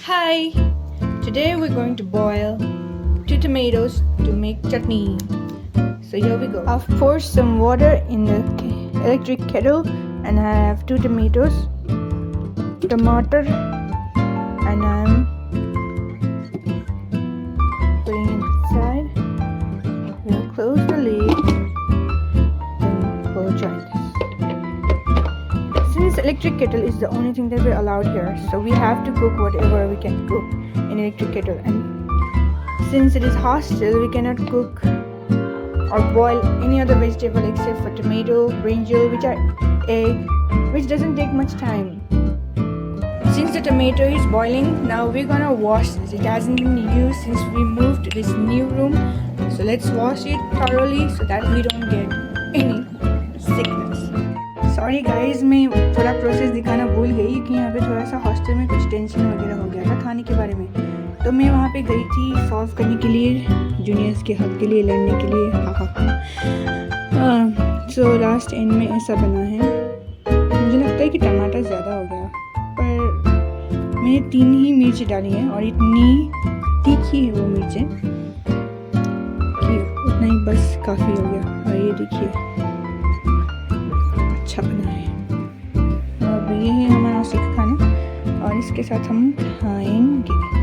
Hi! Today we're going to boil 2 tomatoes to make chutney. So here we go. I've poured some water in the electric kettle and I have 2 tomatoes, tomato, and I'm putting it inside. We'll close the lid and we'll join this. Since electric kettle is the only thing that we're allowed here, so we have to cook whatever we can cook in electric kettle. And since it is hostel, we cannot cook or boil any other vegetable except for tomato, brinjal, which are egg, which doesn't take much time. Since the tomato is boiling, now we're gonna wash this. It hasn't been used since we moved to this new room, so let's wash it thoroughly so that we don't get any sickness. Sorry guys, मैं थोड़ा process दिखाना भूल गई कि यहाँ पे थोड़ा सा हॉस्टल में कुछ टेंशन वगैरह हो गया था खाने के बारे में। तो मैं वहाँ पे गई थी सॉल्व करने के लिए, जूनियर्स के हक के लिए लड़ने के लिए। सो लास्ट एंड में ऐसा बना है। मुझे लगता है कि टमाटर ज़्यादा हो गया, पर मैंने 3 ही मिर्च डाली हैं और इतनी तीखी है वो मिर्चें कि उतना ही बस काफ़ी हो गया। और ये देखिए अच्छा बना है। और ये है हमारा सिख खाना और इसके साथ हम खाएंगे।